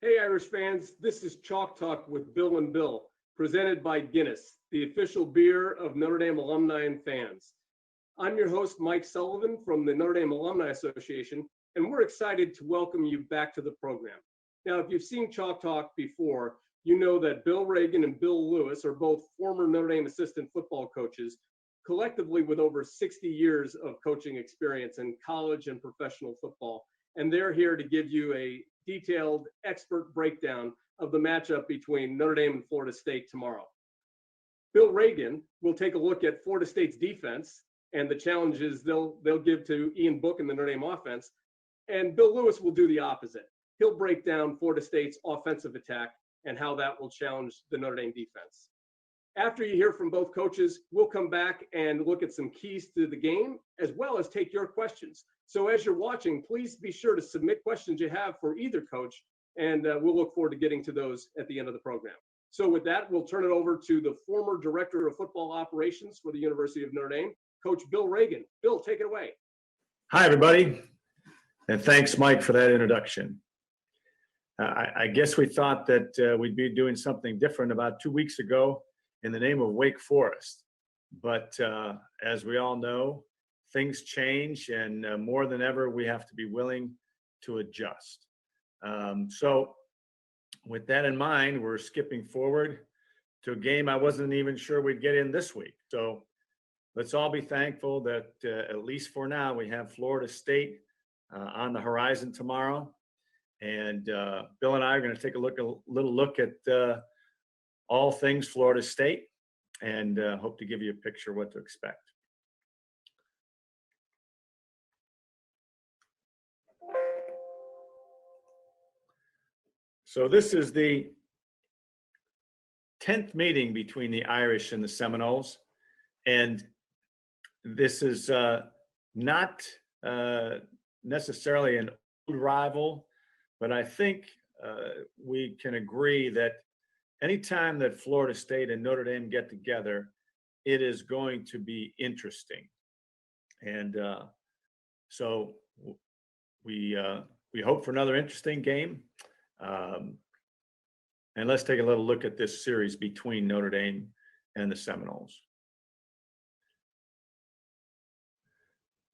Hey, Irish fans, this is Chalk Talk with Bill and Bill, presented by Guinness, the official beer of Notre Dame alumni and fans. I'm your host, Mike Sullivan from the Notre Dame Alumni Association, and we're excited to welcome you back to the program. Now, if you've seen Chalk Talk before, you know that Bill Reagan and Bill Lewis are both former Notre Dame assistant football coaches, collectively with over 60 years of coaching experience in college and professional football. And they're here to give you a detailed expert breakdown of the matchup between Notre Dame and Florida State tomorrow. Bill Reagan will take a look at Florida State's defense and the challenges they'll give to Ian Book and the Notre Dame offense. And Bill Lewis will do the opposite. He'll break down Florida State's offensive attack and how that will challenge the Notre Dame defense. After you hear from both coaches, we'll come back and look at some keys to the game, as well as take your questions. So as you're watching, please be sure to submit questions you have for either coach, and we'll look forward to getting to those at the end of the program. So with that, we'll turn it over to the former Director of Football Operations for the University of Notre Dame, Coach Bill Reagan. Bill, take it away. Hi, everybody, and thanks, Mike, for that introduction. I guess we thought that we'd be doing something different about 2 weeks ago in the name of Wake Forest. But as we all know, things change, and more than ever, we have to be willing to adjust. So with that in mind, we're skipping forward to a game I wasn't even sure we'd get in this week. So let's all be thankful that at least for now, we have Florida State on the horizon tomorrow. And Bill and I are going to take a little look at all things Florida State, and hope to give you a picture of what to expect. So this is the 10th meeting between the Irish and the Seminoles, and this is not necessarily an old rival, but I think we can agree that anytime that Florida State and Notre Dame get together, it is going to be interesting. And so we hope for another interesting game. And let's take a little look at this series between Notre Dame and the Seminoles.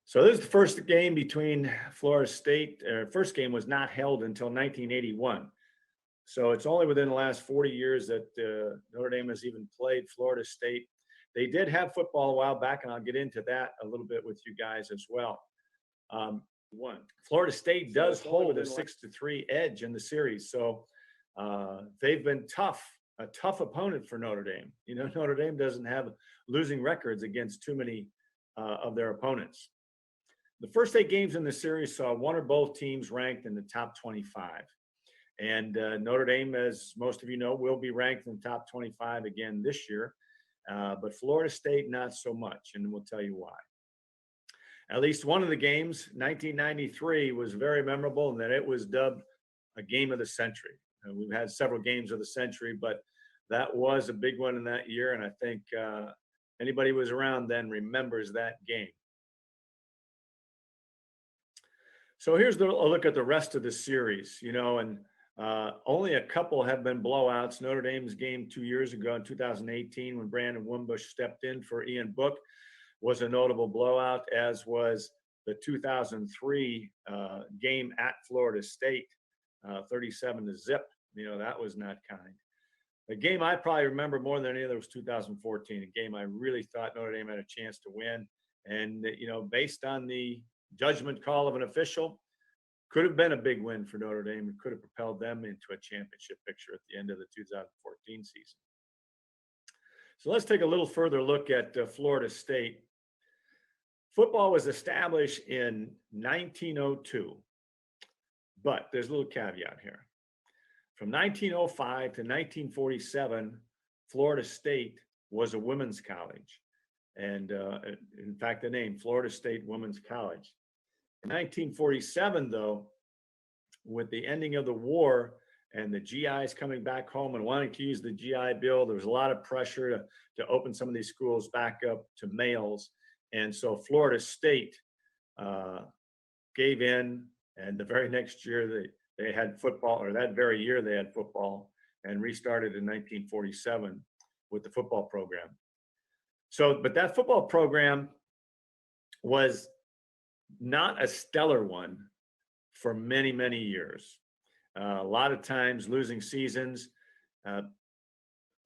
So this is the first game between Florida State. First game was not held until 1981. So it's only within the last 40 years that Notre Dame has even played Florida State. They did have football a while back, and I'll get into that a little bit with you guys as well. Florida State does hold a 6-3 edge in the series. So they've been a tough opponent for Notre Dame. You know, Notre Dame doesn't have losing records against too many of their opponents. The first 8 games in the series saw one or both teams ranked in the top 25. And Notre Dame, as most of you know, will be ranked in the top 25 again this year. But Florida State, not so much, and we'll tell you why. At least one of the games, 1993, was very memorable in that it was dubbed a game of the century. We've had several games of the century, but that was a big one in that year, and I think anybody who was around then remembers that game. So here's a look at the rest of the series, you know, and only a couple have been blowouts. Notre Dame's game 2 years ago in 2018, when Brandon Wimbush stepped in for Ian Book, was a notable blowout, as was the 2003 game at Florida State, 37-0. You know, that was not kind. The game I probably remember more than any other was 2014, a game I really thought Notre Dame had a chance to win. And, you know, based on the judgment call of an official, could have been a big win for Notre Dame. It could have propelled them into a championship picture at the end of the 2014 season. So let's take a little further look at Florida State. Football was established in 1902, but there's a little caveat here. From 1905 to 1947, Florida State was a women's college. And in fact, the name, Florida State Women's College. In 1947, though, with the ending of the war and the GIs coming back home and wanting to use the GI Bill, there was a lot of pressure to open some of these schools back up to males. And so Florida State gave in, and the very next year they had football, or that very year they had football, and restarted in 1947 with the football program. So, but that football program was not a stellar one for many, many years. A lot of times losing seasons.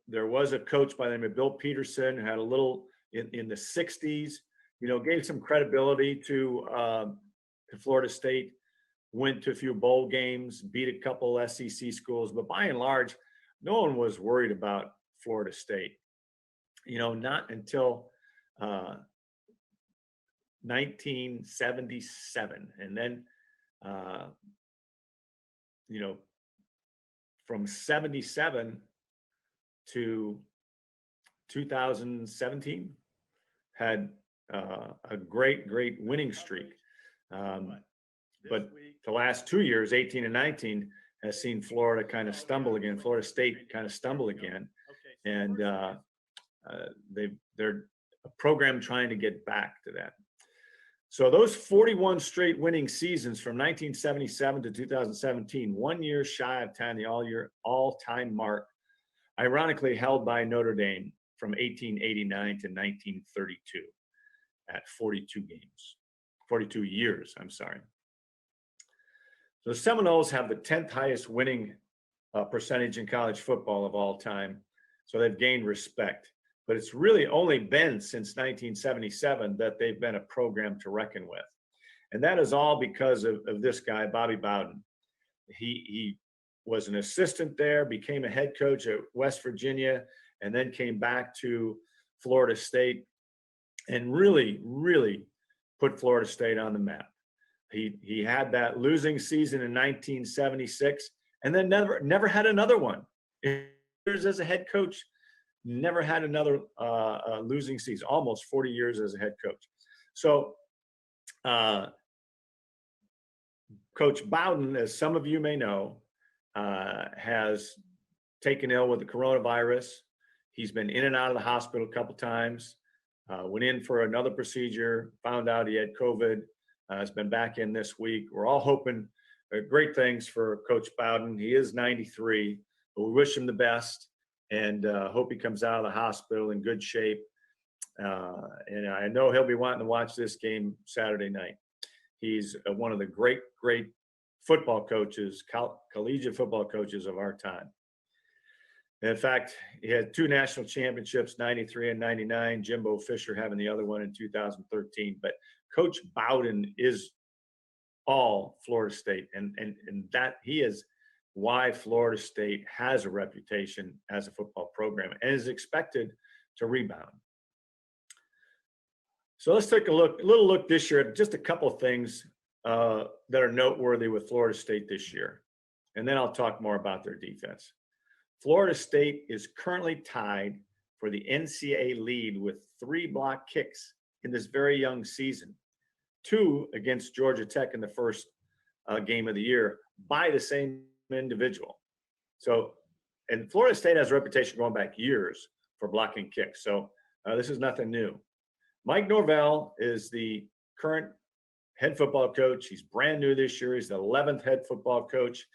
There was a coach by the name of Bill Peterson who had a little in the 60s, gave some credibility to Florida State, went to a few bowl games, beat a couple SEC schools, but by and large, no one was worried about Florida State. Not until 1977. And then, from 77 to 2017, had a great winning streak. But the last 2 years, 18 and 19, has seen Florida kind of stumble again. Florida State kind of stumble again. And they're a program trying to get back to that. So those 41 straight winning seasons from 1977 to 2017, 1 year shy of tying the all-time mark, ironically held by Notre Dame from 1889 to 1932 at 42 years, I'm sorry. So the Seminoles have the 10th highest winning percentage in college football of all time. So they've gained respect. But it's really only been since 1977 that they've been a program to reckon with. And that is all because of this guy, Bobby Bowden. He was an assistant there, became a head coach at West Virginia, and then came back to Florida State and really put Florida State on the map. He had that losing season in 1976 and then never had another one. Years as a head coach, never had another losing season, almost 40 years as a head coach. So Coach Bowden, as some of you may know, has taken ill with the coronavirus. He's been in and out of the hospital a couple times, went in for another procedure, found out he had COVID, has been back in this week. We're all hoping great things for Coach Bowden. He is 93, but we wish him the best. And hope he comes out of the hospital in good shape. And I know he'll be wanting to watch this game Saturday night. He's one of the great football coaches, collegiate football coaches of our time. In fact, he had 2 national championships, 93 and 99, Jimbo Fisher having the other one in 2013. But Coach Bowden is all Florida State. And that he is why Florida State has a reputation as a football program and is expected to rebound. So let's take a little look this year at just a couple of things that are noteworthy with Florida State this year. And then I'll talk more about their defense. Florida State is currently tied for the NCAA lead with 3 block kicks in this very young season. 2 against Georgia Tech in the first game of the year by the same individual. So, and Florida State has a reputation going back years for blocking kicks. So this is nothing new. Mike Norvell is the current head football coach. He's brand new this year. He's the 11th head football coach.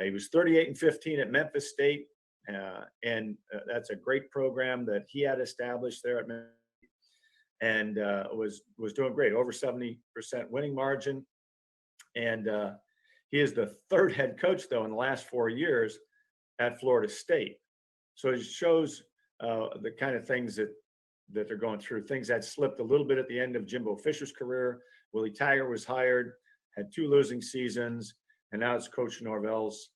He was 38-15 at Memphis State. And that's a great program that he had established there at Memphis, and was doing great, over 70% winning margin. And he is the 3rd head coach, though, in the last 4 years at Florida State. So it shows the kind of things that they're going through. Things that slipped a little bit at the end of Jimbo Fisher's career. Willie Taggart was hired, had 2 losing seasons, and now it's Coach Norvell's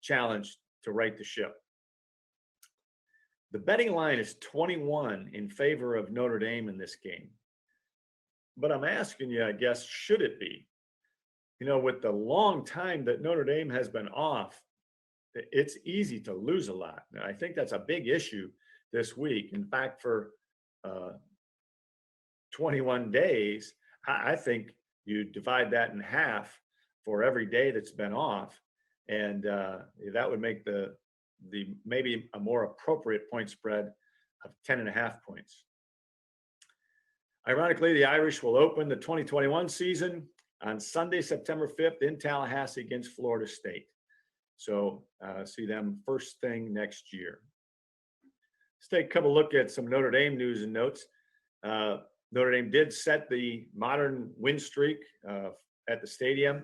challenge to right the ship. The betting line is 21 in favor of Notre Dame in this game. But I'm asking you, I guess, should it be? With the long time that Notre Dame has been off, it's easy to lose a lot. And I think that's a big issue this week. In fact, for 21 days, I think you divide that in half for every day that's been off. And that would make the maybe a more appropriate point spread of 10.5 points. Ironically, the Irish will open the 2021 season on Sunday, September 5th in Tallahassee against Florida State. So see them first thing next year. Let's take a couple look at some Notre Dame news and notes. Notre Dame did set the modern win streak at the stadium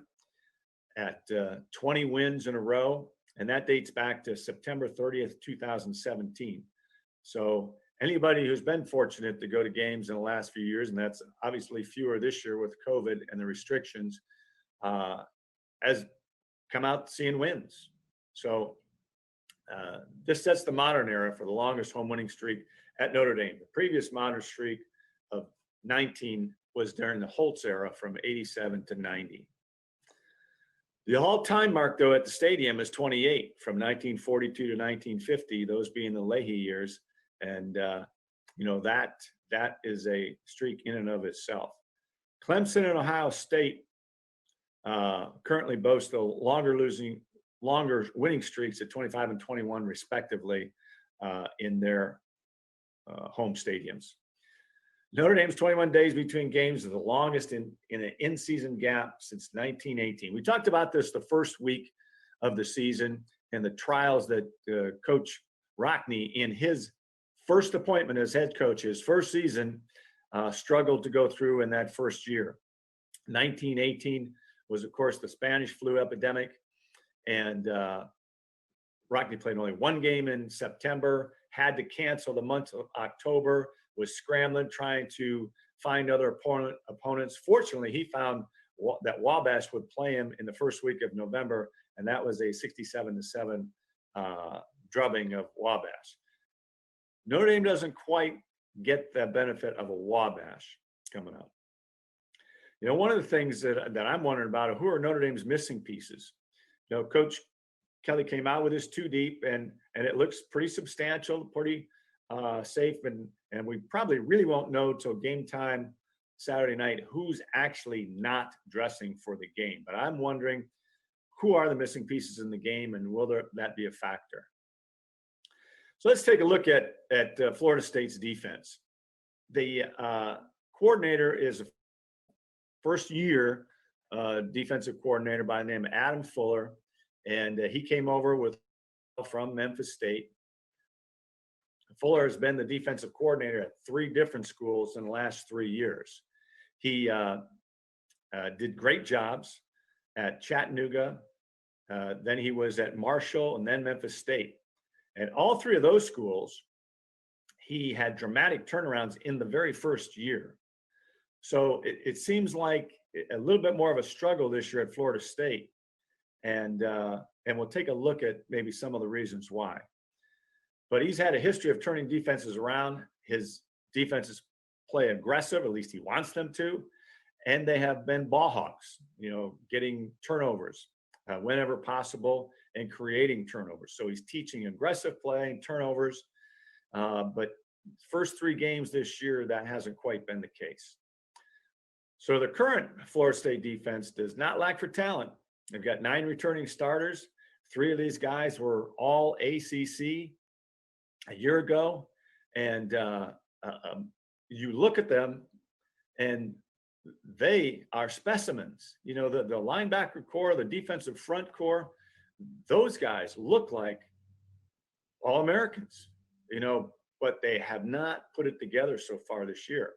at 20 wins in a row, and that dates back to September 30th, 2017. So anybody who's been fortunate to go to games in the last few years, and that's obviously fewer this year with COVID and the restrictions, has come out seeing wins. So this sets the modern era for the longest home winning streak at Notre Dame. The previous modern streak of 19 was during the Holtz era from 87 to 90. The all-time mark, though, at the stadium is 28 from 1942 to 1950, those being the Leahy years. And, that is a streak in and of itself. Clemson and Ohio State currently boast the longer winning streaks at 25 and 21, respectively, in their home stadiums. Notre Dame's 21 days between games is the longest in an in-season gap since 1918. We talked about this the first week of the season and the trials that Coach Rockne, in his first appointment as head coach, his first season, struggled to go through in that first year. 1918 was, of course, the Spanish flu epidemic, and Rockne played only one game in September, had to cancel the month of October, was scrambling, trying to find other opponents. Fortunately, he found that Wabash would play him in the first week of November, and that was a 67-7 drubbing of Wabash. Notre Dame doesn't quite get the benefit of a Wabash coming up. One of the things that I'm wondering about are who are Notre Dame's missing pieces. Coach Kelly came out with his two deep, and it looks pretty substantial, pretty safe, and we probably really won't know till game time Saturday night who's actually not dressing for the game. But I'm wondering, who are the missing pieces in the game, and will that be a factor? So let's take a look at Florida State's defense. The coordinator is a first-year defensive coordinator by the name of Adam Fuller, and he came over from Memphis State. Fuller has been the defensive coordinator at 3 different schools in the last 3 years. He did great jobs at Chattanooga, then he was at Marshall, and then Memphis State. And all 3 of those schools, he had dramatic turnarounds in the very first year. So it seems like a little bit more of a struggle this year at Florida State. And we'll take a look at maybe some of the reasons why. But he's had a history of turning defenses around. His defenses play aggressive, at least he wants them to. And they have been ball hawks, getting turnovers whenever possible and creating turnovers. So he's teaching aggressive play and turnovers. But first 3 games this year, that hasn't quite been the case. So the current Florida State defense does not lack for talent. They've got 9 returning starters. 3 of these guys were all ACC a year ago. And you look at them and they are specimens. The linebacker core, the defensive front core, those guys look like All-Americans, but they have not put it together so far this year.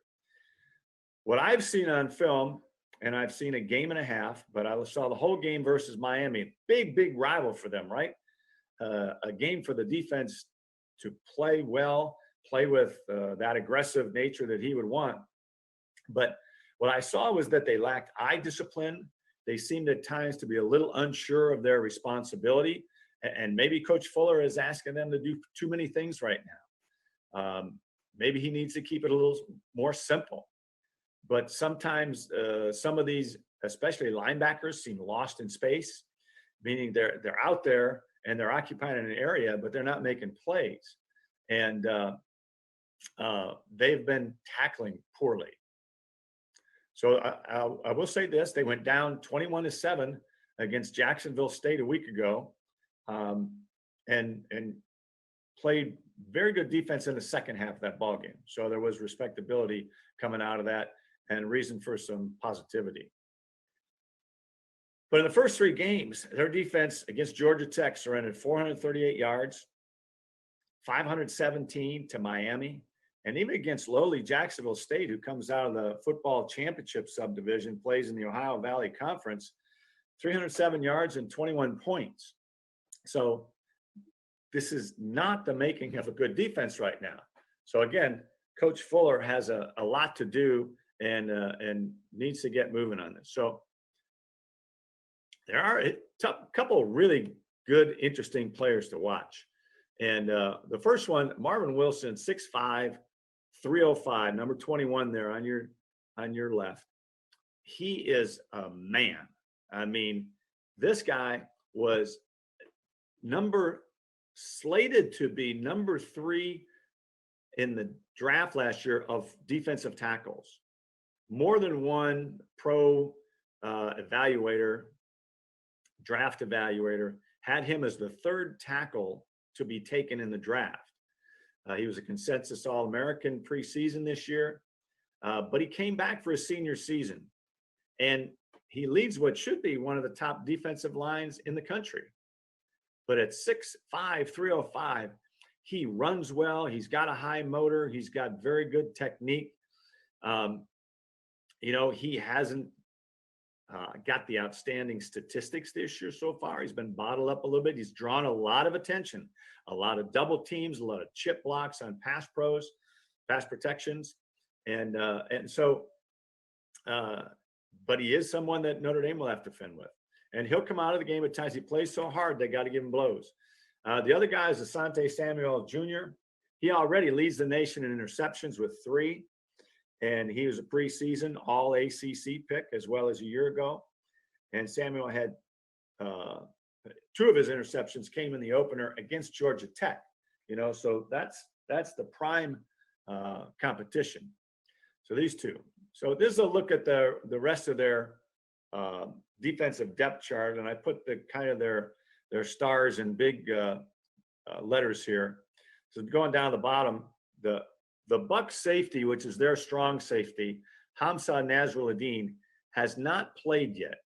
What I've seen on film, and I've seen a game and a half, but I saw the whole game versus Miami, big rival for them, right? A game for the defense to play well, play with that aggressive nature that he would want. But what I saw was that they lacked eye discipline. They seemed at times to be a little unsure of their responsibility. And maybe Coach Fuller is asking them to do too many things right now. Maybe he needs to keep it a little more simple. But sometimes some of these, especially linebackers, seem lost in space, meaning they're out there and they're occupying an area, but they're not making plays. And they've been tackling poorly. So I will say this: they went down 21-7 against Jacksonville State a week ago, and played very good defense in the second half of that ball game. So there was respectability coming out of that and reason for some positivity. But in the first 3 games, their defense against Georgia Tech surrendered 438 yards, 517 to Miami. And even against lowly Jacksonville State, who comes out of the football championship subdivision, plays in the Ohio Valley Conference, 307 yards and 21 points. So this is not the making of a good defense right now. So again, Coach Fuller has a lot to do and needs to get moving on this. So there are a couple of really good, interesting players to watch. And the first one, Marvin Wilson, 6'5", 305, number 21 there on your left. He is a man. I mean, this guy was slated to be number 3 in the draft last year of defensive tackles. More than one pro draft evaluator had him as the 3rd tackle to be taken in the draft. He was a consensus All-American preseason this year, but he came back for his senior season. And he leads what should be one of the top defensive lines in the country. But at 6'5", 305, he runs well. He's got a high motor. He's got very good technique. He hasn't got the outstanding statistics this year so far. He's been bottled up a little bit. He's drawn a lot of attention, a lot of double teams, a lot of chip blocks on pass protections. But he is someone that Notre Dame will have to fend with. And he'll come out of the game at times. He plays so hard, they got to give him blows. The other guy is Ahsante Samuel Jr. He already leads the nation in interceptions with 3. And he was a preseason all ACC pick as well as a year ago. And Samuel had 2 of his interceptions came in the opener against Georgia Tech. So that's the prime competition. So these 2. So this is a look at the rest of their defensive depth chart, and I put the kind of their stars in big letters here. So going down the bottom, the Bucks safety, which is their strong safety, Hamza Nasruddin, has not played yet.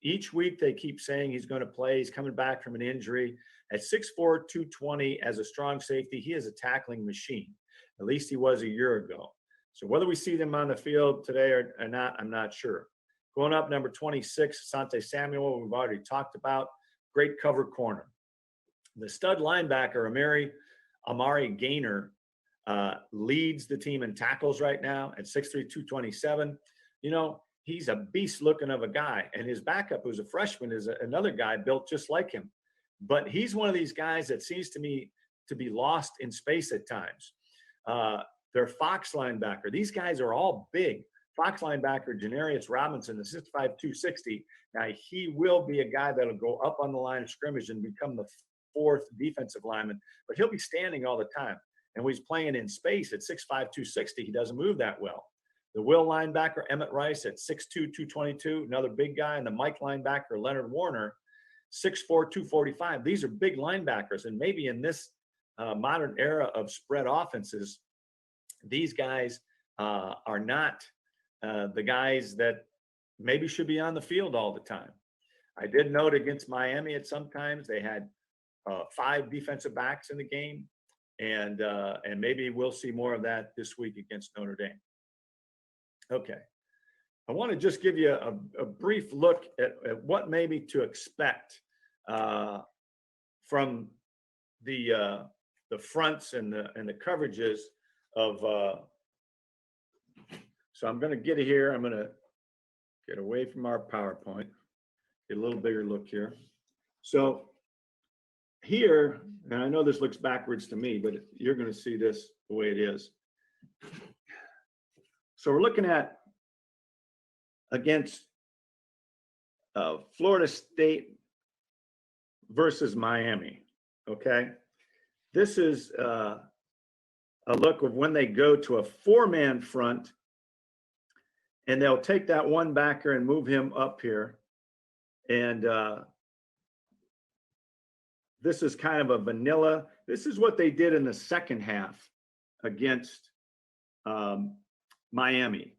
Each week they keep saying he's going to play. He's coming back from an injury. At 6'4", 220 as a strong safety, he is a tackling machine. At least he was a year ago. So whether we see them on the field today or not, I'm not sure. Going up, number 26, Ahsante Samuel, we've already talked about. Great cover corner. The stud linebacker, Amari Gaynor, leads the team in tackles right now at 6'3", 227. He's a beast looking of a guy. And his backup, who's a freshman, is another guy built just like him. But he's one of these guys that seems to me to be lost in space at times. Their Fox linebacker, these guys are all big. Fox linebacker, Janarius Robinson, the 6'5", 260. Now, he will be a guy that'll go up on the line of scrimmage and become the 4th defensive lineman, but he'll be standing all the time. And when he's playing in space at 6'5", 260, he doesn't move that well. The Will linebacker, Emmett Rice, at 6'2", 222, another big guy. And the Mike linebacker, Leonard Warner, 6'4", 245. These are big linebackers. And maybe in this modern era of spread offenses, these guys are not the guys that maybe should be on the field all the time. I did note against Miami at sometimes they had 5 defensive backs in the game, and maybe we'll see more of that this week against Notre Dame. Okay, I want to just give you a brief look at what maybe to expect from the fronts and the coverages of. So I'm going to get here. I'm going to get away from our PowerPoint, get a little bigger look here. So here, and I know this looks backwards to me, but you're going to see this the way it is. So we're looking at against Florida State versus Miami, okay? This is a look of when they go to a 4-man front, and they'll take that one backer and move him up here. And this is kind of a vanilla. This is what they did in the second half against Miami.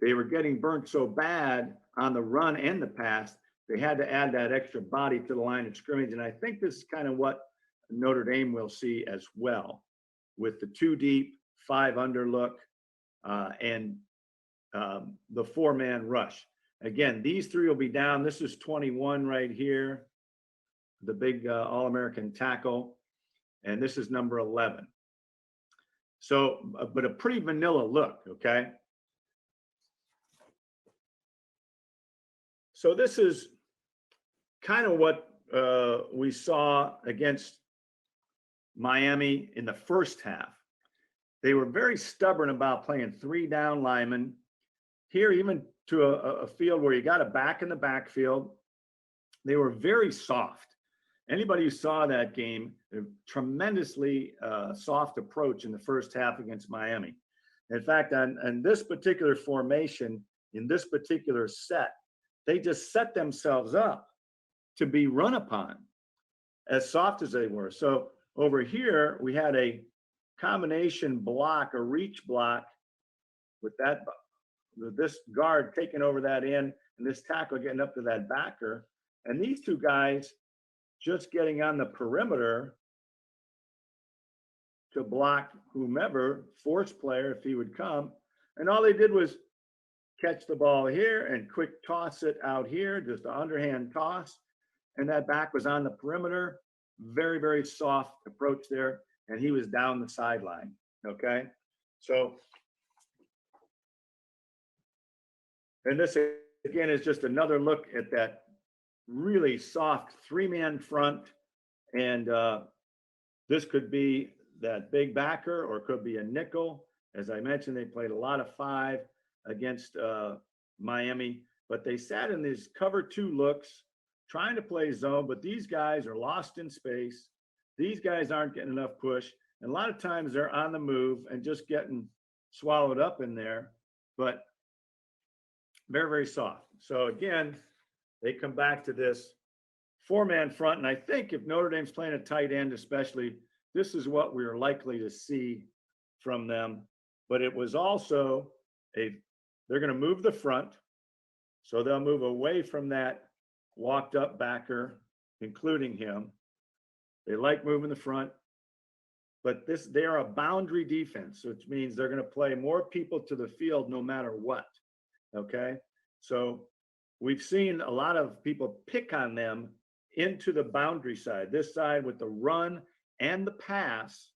They were getting burnt so bad on the run and the pass they had to add that extra body to the line of scrimmage. And I think this is kind of what Notre Dame will see as well, with the 2 deep, 5 under look, and the 4-man rush. Again, these 3 will be down. This is 21 right here, the big All-American tackle, and this is number 11. So, but a pretty vanilla look, okay? So this is kind of what we saw against Miami in the first half. They were very stubborn about playing 3 down linemen. Here, even to a field where you got a back in the backfield, they were very soft. Anybody who saw that game, a tremendously soft approach in the first half against Miami. In fact, on this particular formation, in this particular set, they just set themselves up to be run upon, as soft as they were. So over here, we had a combination block, a reach block, with this guard taking over that end, and this tackle getting up to that backer. And these 2 guys just getting on the perimeter to block whomever, force player, if he would come. And all they did was catch the ball here and quick toss it out here, just an underhand toss. And that back was on the perimeter. Very, very soft approach there. And he was down the sideline. Okay. So, and this again is just another look at that really soft 3-man front. And this could be that big backer, or could be a nickel. As I mentioned, they played a lot of 5 against Miami, but they sat in these cover 2 looks, trying to play zone, but these guys are lost in space. These guys aren't getting enough push. And a lot of times they're on the move and just getting swallowed up in there, but very, very soft. So again, they come back to this 4-man front. And I think if Notre Dame's playing a tight end, especially, this is what we're likely to see from them. But it was also they're going to move the front. So they'll move away from that walked up backer, including him. They like moving the front, but they are a boundary defense, which means they're going to play more people to the field no matter what. Okay. So we've seen a lot of people pick on them into the boundary side, this side with the run and the pass,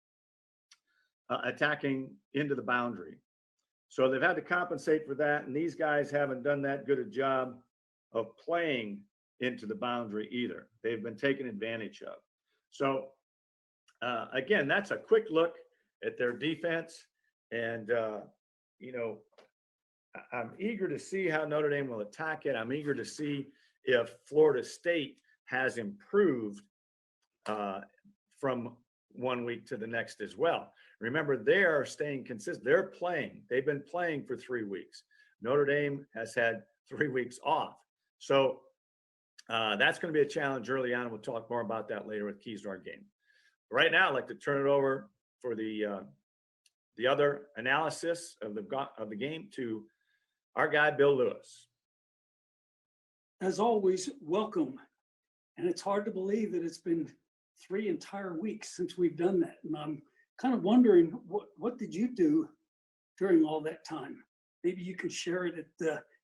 attacking into the boundary. So they've had to compensate for that. And these guys haven't done that good a job of playing into the boundary either. They've been taken advantage of. So again, that's a quick look at their defense. And, I'm eager to see how Notre Dame will attack it. I'm eager to see if Florida State has improved from one week to the next as well. Remember, they are staying consistent. They're playing. They've been playing for 3 weeks. Notre Dame has had 3 weeks off. So that's going to be a challenge early on. We'll talk more about that later with keys to our game. Right now, I'd like to turn it over for the other analysis of the game to our guy, Bill Lewis. As always, welcome. And it's hard to believe that it's been 3 entire weeks since we've done that. And I'm kind of wondering, what did you do during all that time? Maybe you can share it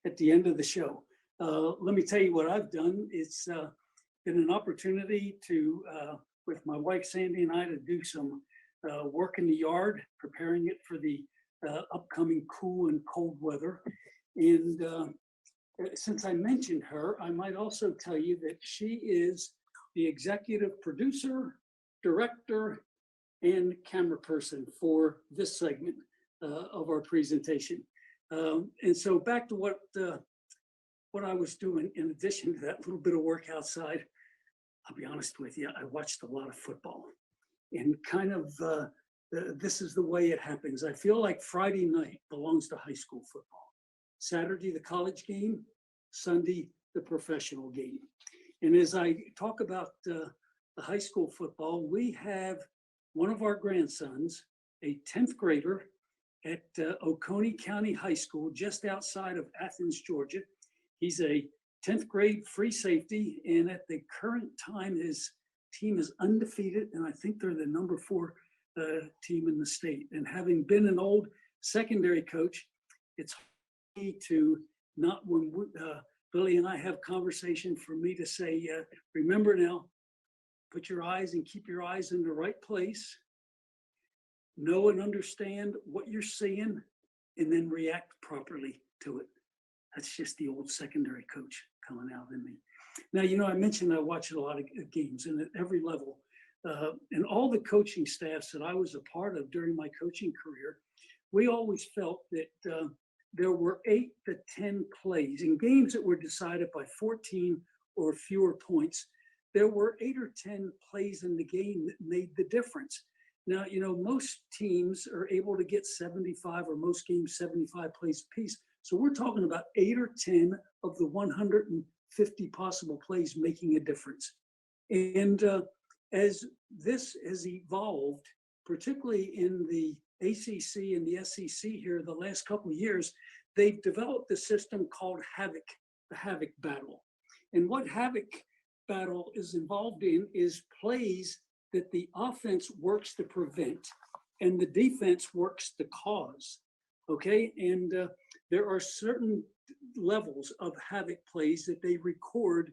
at the end of the show. Let me tell you what I've done. It's been an opportunity to, with my wife Sandy and I, to do some work in the yard, preparing it for the upcoming cool and cold weather. And since I mentioned her, I might also tell you that she is the executive producer, director, and camera person for this segment of our presentation. And so back to what I was doing in addition to that little bit of work outside. I'll be honest with you, I watched a lot of football, and kind of this is the way it happens. I feel like Friday night belongs to high school football. Saturday, the college game, Sunday, the professional game. And as I talk about the high school football, we have one of our grandsons, a 10th grader at Oconee County High School, just outside of Athens, Georgia. He's a 10th grade free safety, and at the current time, his team is undefeated, and I think they're the number 4 team in the state. And having been an old secondary coach, it's hard to not, when Billy and I have conversation, for me to say, remember now, put your eyes and keep your eyes in the right place, know and understand what you're seeing, and then react properly to it. That's just the old secondary coach coming out in me. Now, I mentioned I watched a lot of games, and at every level, and all the coaching staffs that I was a part of during my coaching career, we always felt that there were 8 to 10 plays in games that were decided by 14 or fewer points. There were 8 or 10 plays in the game that made the difference. Now, most teams are able to get 75, or most games 75 plays apiece. So we're talking about 8 or 10 of the 150 possible plays making a difference. And as this has evolved, particularly in the ACC and the SEC here the last couple of years, they've developed a system called Havoc, the Havoc Battle. And what Havoc Battle is involved in is plays that the offense works to prevent and the defense works to cause. Okay, and there are certain levels of Havoc plays that they record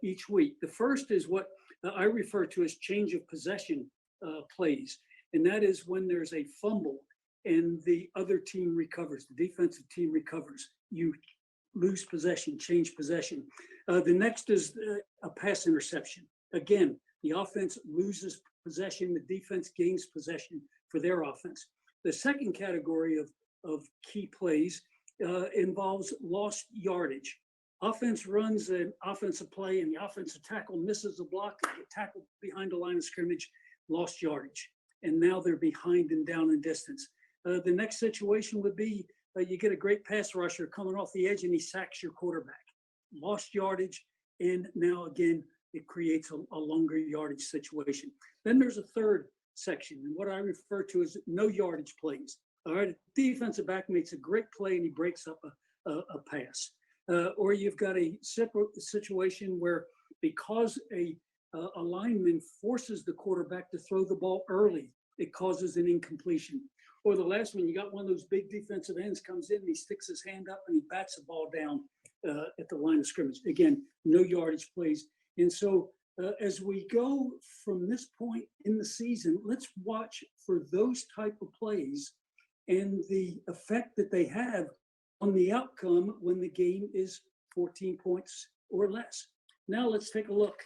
each week. The first is what I refer to as change of possession plays. And that is when there's a fumble and the other team recovers, the defensive team recovers. You lose possession, change possession. The next is a pass interception. Again, the offense loses possession, the defense gains possession for their offense. The second category of key plays involves lost yardage. Offense runs an offensive play and the offensive tackle misses the block, they get tackled behind the line of scrimmage, lost yardage. And now they're behind and down in distance. The next situation would be you get a great pass rusher coming off the edge and he sacks your quarterback. Lost yardage, and now again, it creates a longer yardage situation. Then there's a third section, and what I refer to as no yardage plays. All right, the defensive back makes a great play and he breaks up a pass. Or you've got a situation where because a lineman forces the quarterback to throw the ball early, it causes an incompletion. Or the last one, you got one of those big defensive ends comes in and he sticks his hand up and he bats the ball down at the line of scrimmage. Again, no yardage plays. And so as we go from this point in the season, let's watch for those type of plays and the effect that they have on the outcome when the game is 14 points or less. Now let's take a look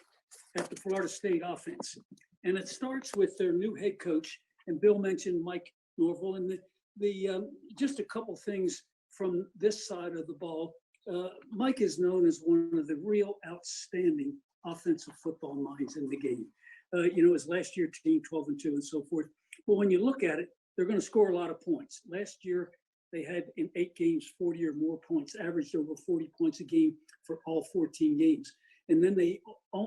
at the Florida State offense. And it starts with their new head coach. And Bill mentioned Mike Norville. And the just a couple things from this side of the ball. Mike is known as one of the real outstanding offensive football minds in the game. His last year team 12-2 and so forth. But when you look at it, they're going to score a lot of points. Last year, they had in 8 games 40 or more points, averaged over 40 points a game for all 14 games. And then they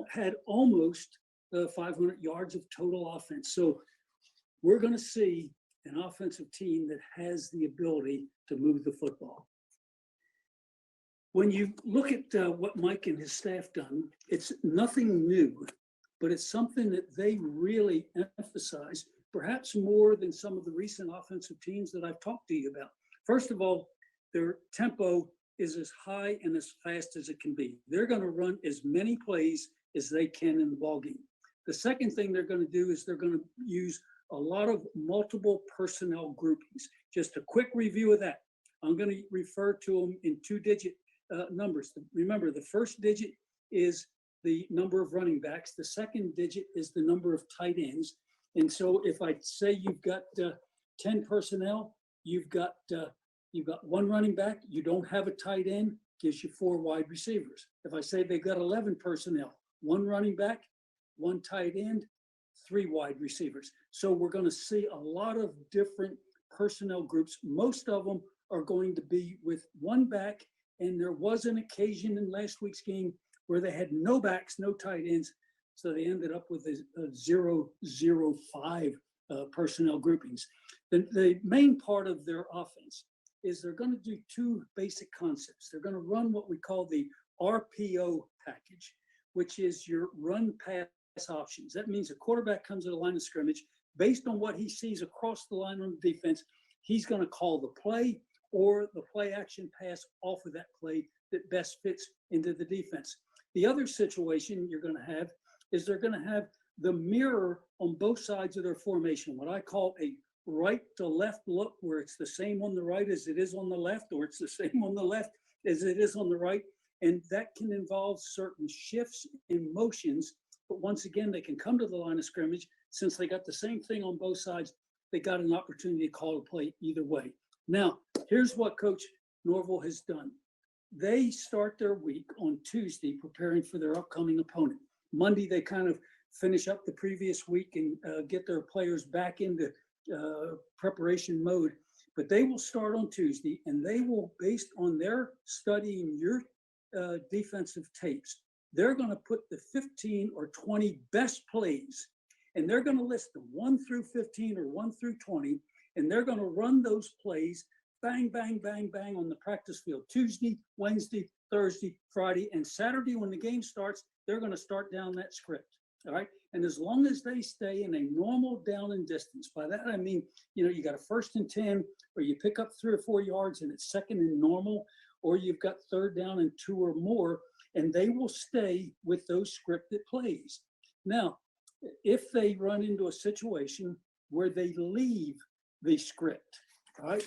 had almost 500 yards of total offense. So we're going to see an offensive team that has the ability to move the football. When you look at what Mike and his staff done, it's nothing new, but it's something that they really emphasize, perhaps more than some of the recent offensive teams that I've talked to you about. First of all, their tempo is as high and as fast as it can be. They're going to run as many plays as they can in the ballgame. The second thing they're going to do is they're going to use a lot of multiple personnel groupings. Just a quick review of that. I'm going to refer to them in 2-digit numbers. Remember, the first digit is the number of running backs. The second digit is the number of tight ends. And so if I say you've got 10 personnel, you've got 1 running back, you don't have a tight end, gives you 4 wide receivers. If I say they've got 11 personnel, 1 running back, 1 tight end, 3 wide receivers. So we're going to see a lot of different personnel groups. Most of them are going to be with 1 back, and there was an occasion in last week's game where they had no backs, no tight ends, so they ended up with a 0-0-5 personnel groupings. The main part of their offense is they're going to do 2 basic concepts. They're going to run what we call the RPO package, which is your run pass options. That means a quarterback comes to the line of scrimmage based on what he sees across the line on the defense. He's going to call the play or the play action pass off of that play that best fits into the defense. The other situation you're going to have is they're going to have the mirror on both sides of their formation, what I call a right to left look, where it's the same on the right as it is on the left, or it's the same on the left as it is on the right. And that can involve certain shifts in motions. But once again, they can come to the line of scrimmage. Since they got the same thing on both sides, they got an opportunity to call a play either way. Now, here's what Coach Norville has done. They start their week on Tuesday preparing for their upcoming opponent. Monday, they kind of finish up the previous week and get their players back into preparation mode. But they will start on Tuesday, and they will, based on their studying your defensive tapes, they're going to put the 15 or 20 best plays, and they're going to list them 1 through 15 or 1 through 20, and they're going to run those plays bang, bang, bang, bang on the practice field Tuesday, Wednesday, Thursday, Friday, and Saturday when the game starts. They're going to start down that script. All right. And as long as they stay in a normal down and distance, by that I mean, you got a 1st and 10, or you pick up 3 or 4 yards and it's 2nd and normal, or you've got 3rd down and 2 or more, and they will stay with those scripted plays. Now, if they run into a situation where they leave the script, all right,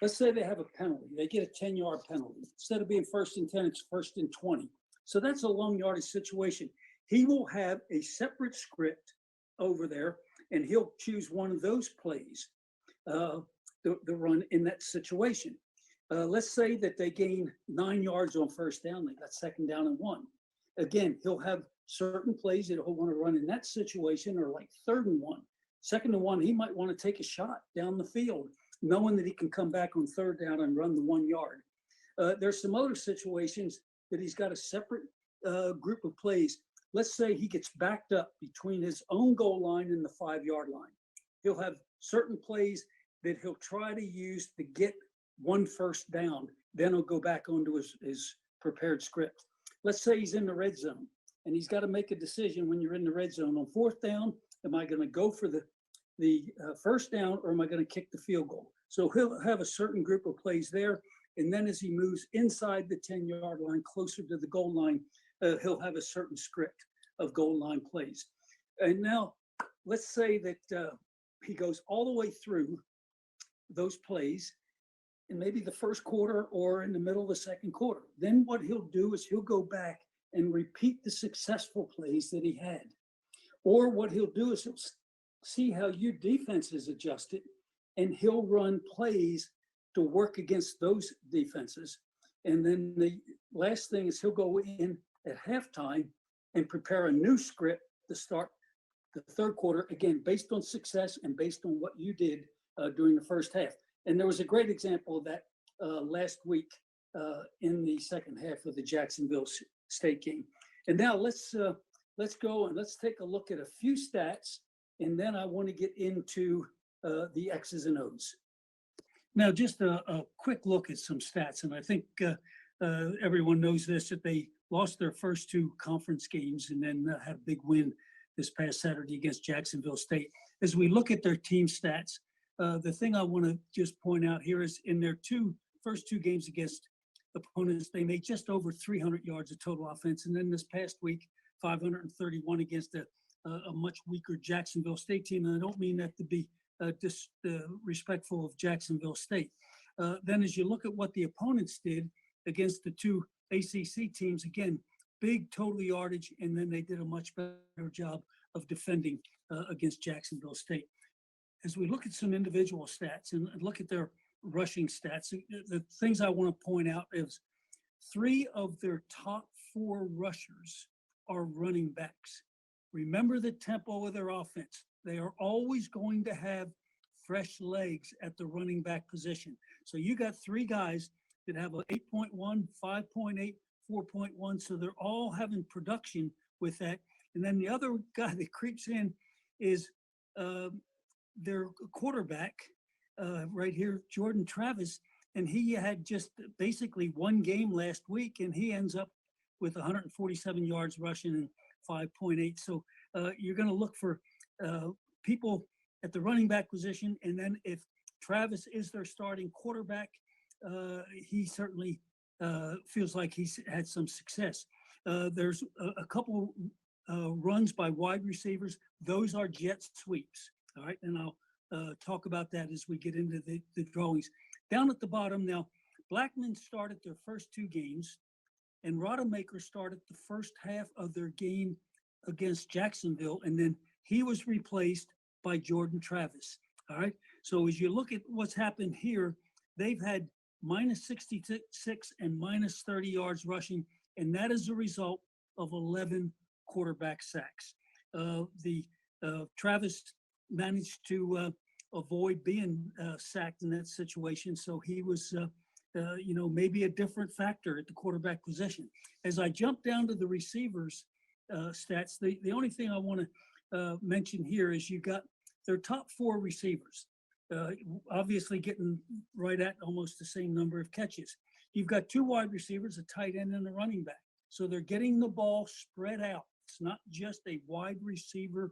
let's say they have a penalty, they get a 10-yard penalty. Instead of being 1st and 10, it's 1st and 20. So that's a long yardage situation. He will have a separate script over there, and he'll choose one of those plays to run in that situation. Let's say that they gain 9 yards on 1st down. They got 2nd down and 1. Again, he'll have certain plays that he'll want to run in that situation, or like 3rd and 1. 2nd and 1, he might want to take a shot down the field, knowing that he can come back on 3rd down and run the 1 yard. There's some other situations that he's got a separate group of plays. Let's say he gets backed up between his own goal line and the 5-yard line. He'll have certain plays that he'll try to use to get 1 first down. Then he'll go back onto his prepared script. Let's say he's in the red zone, and he's got to make a decision when you're in the red zone. On 4th down, am I going to go for the 1st down, or am I going to kick the field goal? So he'll have a certain group of plays there. And then as he moves inside the 10-yard line, closer to the goal line, he'll have a certain script of goal line plays. And now let's say that he goes all the way through those plays in maybe the 1st quarter or in the middle of the 2nd quarter. Then what he'll do is he'll go back and repeat the successful plays that he had. Or what he'll do is he'll see how your defense is adjusted, and he'll run plays to work against those defenses. And then the last thing is he'll go in at halftime and prepare a new script to start the 3rd quarter, again, based on success and based on what you did during the 1st half. And there was a great example of that last week in the 2nd half of the Jacksonville State game. And now let's go and let's take a look at a few stats, and then I want to get into the X's and O's. Now, just a quick look at some stats, and I think everyone knows this, that they lost their first 2 conference games and then had a big win this past Saturday against Jacksonville State. As we look at their team stats, the thing I want to just point out here is in their first two games against opponents, they made just over 300 yards of total offense. And then this past week, 531 against a much weaker Jacksonville State team. And I don't mean that to be disrespectful of Jacksonville State. Then as you look at what the opponents did against the 2 ACC teams, again, big total yardage, and then they did a much better job of defending against Jacksonville State. As we look at some individual stats and look at their rushing stats, the things I want to point out is 3 of their top 4 rushers are running backs. Remember the tempo of their offense. They are always going to have fresh legs at the running back position. So you got 3 guys that have a 8.1, 5.8, 4.1. So they're all having production with that. And then the other guy that creeps in is their quarterback right here, Jordan Travis. And he had just basically 1 game last week, and he ends up with 147 yards rushing and 5.8. So you're going to look for people at the running back position. And then if Travis is their starting quarterback, he certainly feels like he's had some success. There's a couple runs by wide receivers. Those are jet sweeps. All right. And I'll talk about that as we get into the drawings. Down at the bottom now, Blackman started their first two games, and Rodemaker started the first half of their game against Jacksonville, and then he was replaced by Jordan Travis. All right. So as you look at what's happened here, they've had minus 66 and minus 30 yards rushing, and that is a result of 11 quarterback sacks. Travis managed to avoid being sacked in that situation, so he was, maybe a different factor at the quarterback position. As I jump down to the receivers stats, the only thing I want to mention here is you got their top four receivers, obviously getting right at almost the same number of catches. You've got two wide receivers, a tight end and a running back. So they're getting the ball spread out. It's not just a wide receiver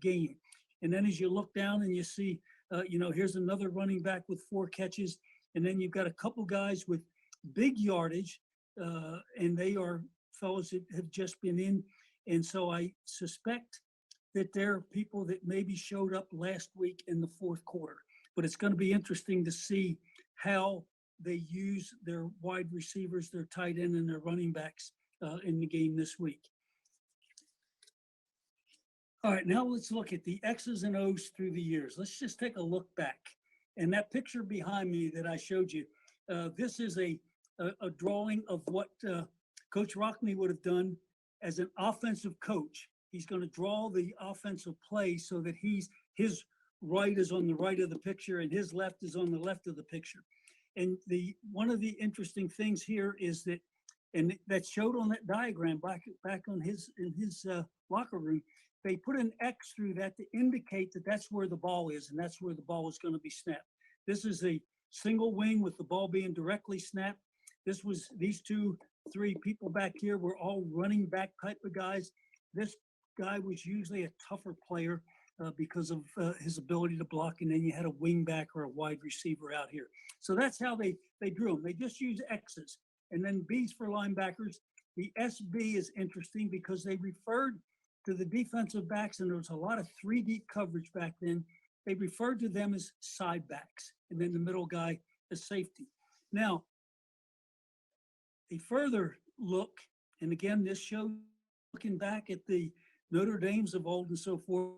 game. And then as you look down and you see, here's another running back with 4 catches. And then you've got a couple guys with big yardage, and they are fellows that have just been in. And so I suspect that there are people that maybe showed up last week in the fourth quarter. But it's going to be interesting to see how they use their wide receivers, their tight end, and their running backs in the game this week. All right, now let's look at the X's and O's through the years. Let's just take a look back. And that picture behind me that I showed you, this is a drawing of what Coach Rockney would have done as an offensive coach. He's going to draw the offensive play so that his right is on the right of the picture and his left is on the left of the picture. And one of the interesting things here is that, and that showed on that diagram back on in his locker room, they put an X through that to indicate that that's where the ball is and that's where the ball is going to be snapped. This is a single wing with the ball being directly snapped. These 2-3 people back here were all running back type of guys. This guy was usually a tougher player because of his ability to block, and then you had a wing back or a wide receiver out here. So that's how they drew them. They just use X's. And then B's for linebackers. The SB is interesting because they referred to the defensive backs, and there was a lot of 3 deep coverage back then. They referred to them as side backs, and then the middle guy as safety. Now, a further look, and again, this shows looking back at the Notre Dames of old and so forth,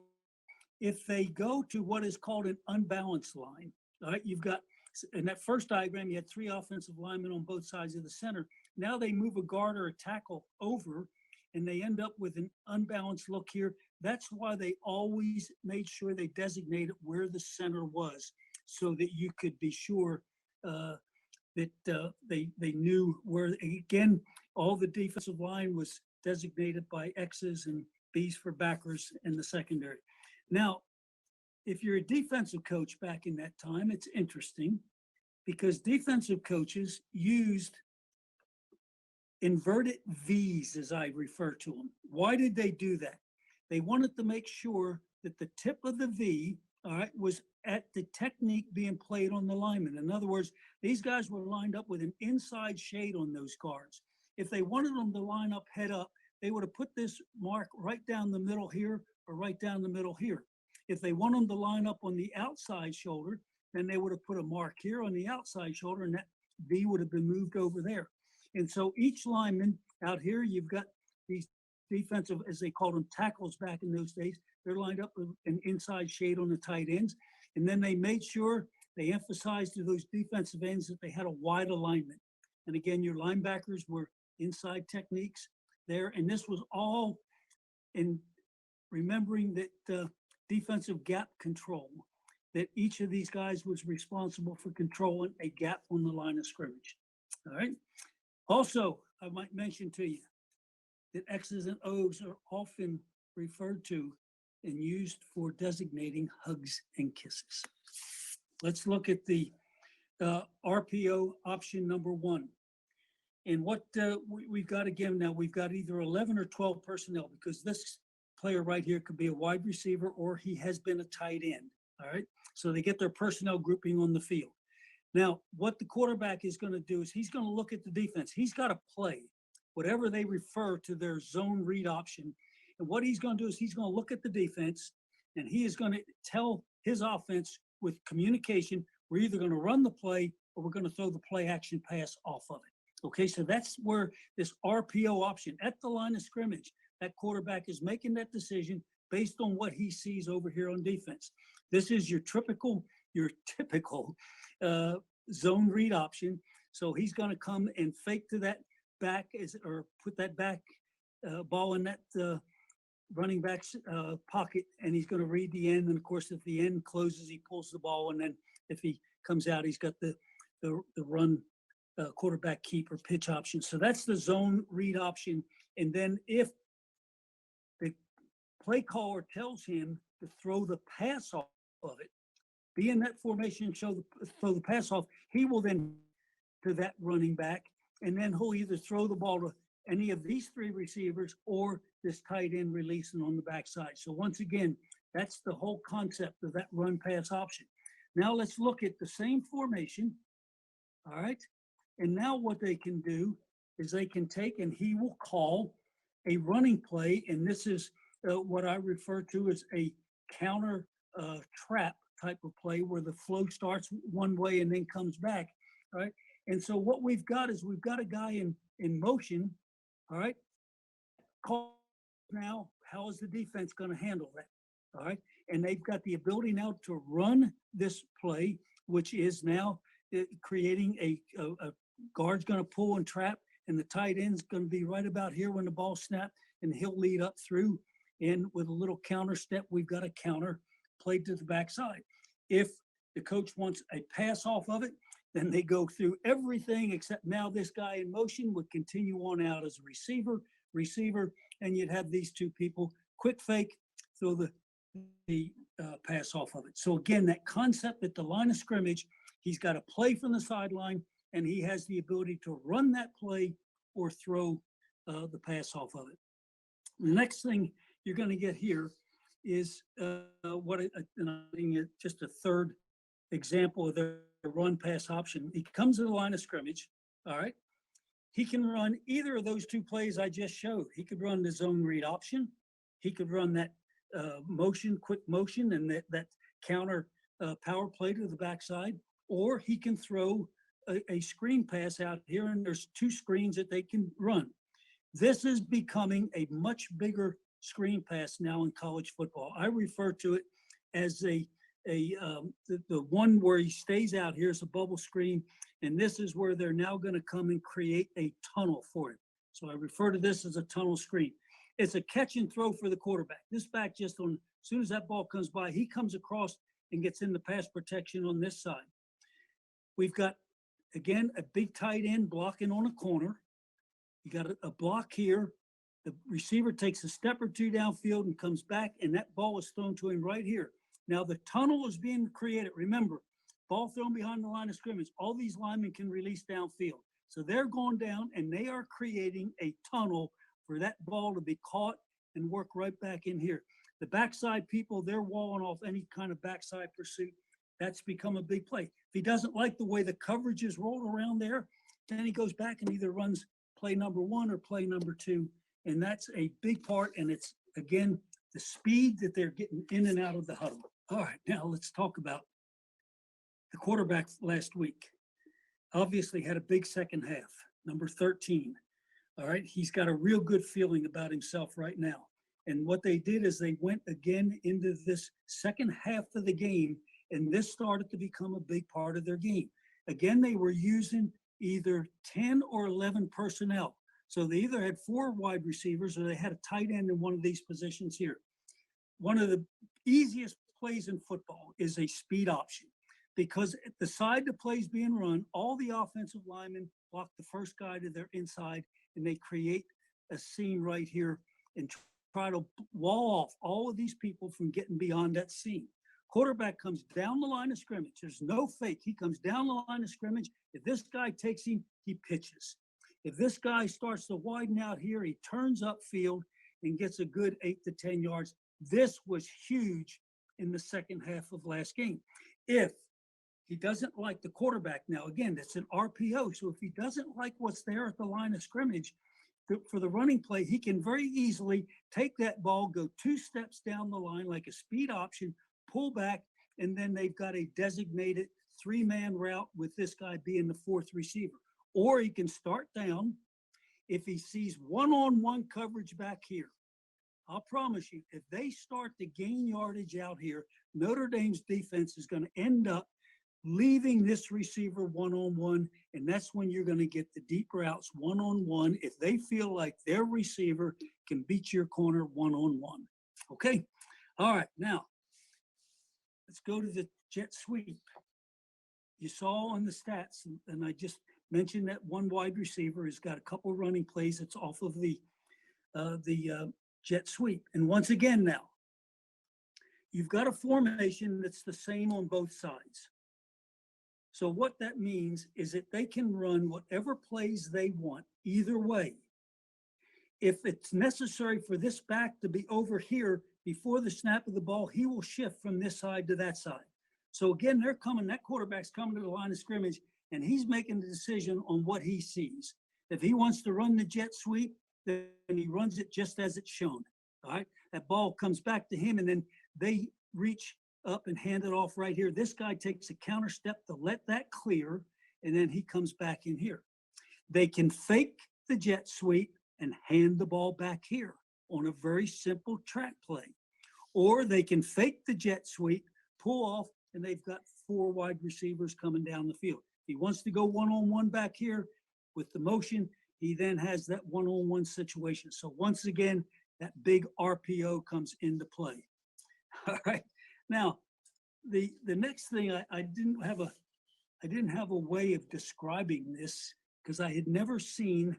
if they go to what is called an unbalanced line, all right, you've got, in that first diagram, you had 3 offensive linemen on both sides of the center. Now they move a guard or a tackle over, and they end up with an unbalanced look here. That's why they always made sure they designated where the center was so that you could be sure that they knew where, again, all the defensive line was designated by X's and B's for backers in the secondary. Now, if you're a defensive coach back in that time, it's interesting because defensive coaches used inverted V's, as I refer to them. Why did they do that? They wanted to make sure that the tip of the V, all right, was at the technique being played on the lineman. In other words, these guys were lined up with an inside shade on those guards. If they wanted them to line up head up, they would have put this mark right down the middle here or right down the middle here. If they want them to line up on the outside shoulder, then they would have put a mark here on the outside shoulder, and that V would have been moved over there. And so each lineman out here, you've got these defensive, as they called them, tackles back in those days. They're lined up with an inside shade on the tight ends. And then they made sure they emphasized to those defensive ends that they had a wide alignment. And again, your linebackers were inside techniques there. And this was all in remembering that defensive gap control, that each of these guys was responsible for controlling a gap on the line of scrimmage. All right. Also, I might mention to you that X's and O's are often referred to and used for designating hugs and kisses. Let's look at the RPO option number 1. And what we've got again now, we've got either 11 or 12 personnel, because this player right here could be a wide receiver or he has been a tight end. All right. So they get their personnel grouping on the field. Now, what the quarterback is going to do is he's going to look at the defense. He's got to play whatever they refer to their zone read option. And what he's going to do is he's going to look at the defense, and he is going to tell his offense with communication, we're either going to run the play or we're going to throw the play action pass off of it. Okay, so that's where this RPO option at the line of scrimmage, that quarterback is making that decision based on what he sees over here on defense. This is your typical zone read option. So he's going to come and fake to that back or put that back ball in that running back's pocket, and he's going to read the end. And of course, if the end closes, he pulls the ball, and then if he comes out, he's got the run quarterback keep or pitch option. So that's the zone read option. And then if the play caller tells him to throw the pass off of it, be in that formation, throw the pass off, he will then to that running back, and then he'll either throw the ball to any of these three receivers or this tight end releasing on the backside. So once again, that's the whole concept of that run pass option. Now let's look at the same formation. All right. And now what they can do is they can take, and he will call a running play. And this is what I refer to as a counter trap type of play, where the flow starts one way and then comes back. All right. And so what we've got is we've got a guy in motion. All right. Call now, how is the defense going to handle that? All right. And they've got the ability now to run this play, which is now creating a guard's going to pull and trap, and the tight end's going to be right about here when the ball snapped, and he'll lead up through. And with a little counter step, we've got a counter play to the backside. If the coach wants a pass off of it, then they go through everything except now this guy in motion would continue on out as a receiver, and you'd have these two people quick fake, throw the pass off of it. So again, that concept at the line of scrimmage, he's got to play from the sideline, and he has the ability to run that play or throw the pass off of it. The next thing you're going to get here is just a third example of the run pass option. He comes to the line of scrimmage. All right. He can run either of those two plays I just showed. He could run the zone read option. He could run that quick motion, and that counter power play to the backside, or he can throw a screen pass out here, and there's two screens that they can run. This is becoming a much bigger screen pass now in college football. I refer to it as the one where he stays out here is a bubble screen, and this is where they're now going to come and create a tunnel for him. So I refer to this as a tunnel screen. It's a catch and throw for the quarterback. This back, just as soon as that ball comes by, he comes across and gets in the pass protection on this side. We've got, again, a big tight end blocking on a corner. You got a block here. The receiver takes a step or two downfield and comes back, and that ball is thrown to him right here. Now the tunnel is being created. Remember, ball thrown behind the line of scrimmage. All these linemen can release downfield. So they're going down, and they are creating a tunnel for that ball to be caught and work right back in here. The backside people, they're walling off any kind of backside pursuit. That's become a big play. If he doesn't like the way the coverage is rolled around there, then he goes back and either runs play number one or play number two. And that's a big part. And it's, again, the speed that they're getting in and out of the huddle. All right, now let's talk about the quarterback last week. Obviously had a big second half, number 13. All right, he's got a real good feeling about himself right now. And what they did is they went again into this second half of the game, and this started to become a big part of their game. Again, they were using either 10 or 11 personnel. So they either had 4 wide receivers or they had a tight end in one of these positions here. One of the easiest plays in football is a speed option, because at the side the play's being run, all the offensive linemen block the first guy to their inside, and they create a seam right here and try to wall off all of these people from getting beyond that seam. Quarterback comes down the line of scrimmage. There's no fake. He comes down the line of scrimmage. If this guy takes him, he pitches. If this guy starts to widen out here, he turns upfield and gets a good 8 to 10 yards. This was huge in the second half of last game. If he doesn't like the quarterback, now again, it's an RPO. So if he doesn't like what's there at the line of scrimmage for the running play, he can very easily take that ball, go 2 steps down the line like a speed option, pull back, and then they've got a designated 3-man route with this guy being the 4th receiver. Or he can start down. If he sees one-on-one coverage back here, I'll promise you, if they start to gain yardage out here, Notre Dame's defense is going to end up leaving this receiver one-on-one, and that's when you're going to get the deep routes one-on-one if they feel like their receiver can beat your corner one-on-one. Okay? All right, now, let's go to the jet sweep. You saw on the stats, and I just mentioned that one wide receiver has got a couple running plays that's off of the jet sweep. And once again now, you've got a formation that's the same on both sides. So what that means is that they can run whatever plays they want either way. If it's necessary for this back to be over here before the snap of the ball, he will shift from this side to that side. So again, that quarterback's coming to the line of scrimmage, and he's making the decision on what he sees. If he wants to run the jet sweep, then he runs it just as it's shown. All right, that ball comes back to him, and then they reach up and hand it off right here. This guy takes a counter step to let that clear, and then he comes back in here. They can fake the jet sweep and hand the ball back here on a very simple track play. Or they can fake the jet sweep, pull off, and they've got 4 wide receivers coming down the field. If he wants to go one-on-one back here with the motion, he then has that one-on-one situation. So once again, that big RPO comes into play. All right. Now, the next thing, I didn't have a way of describing this because I had never seen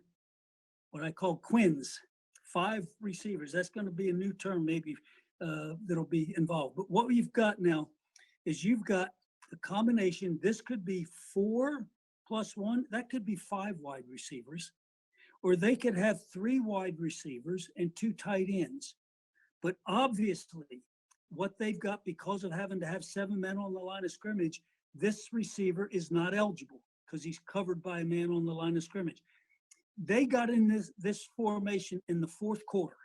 what I call quins, 5 receivers. That's going to be a new term maybe that'll be involved. But what you've got now is you've got a combination. This could be 4 plus 1. That could be 5 wide receivers. Or they could have 3 wide receivers and 2 tight ends. But obviously, what they've got, because of having to have 7 men on the line of scrimmage, this receiver is not eligible because he's covered by a man on the line of scrimmage. They got in this formation in the 4th quarter.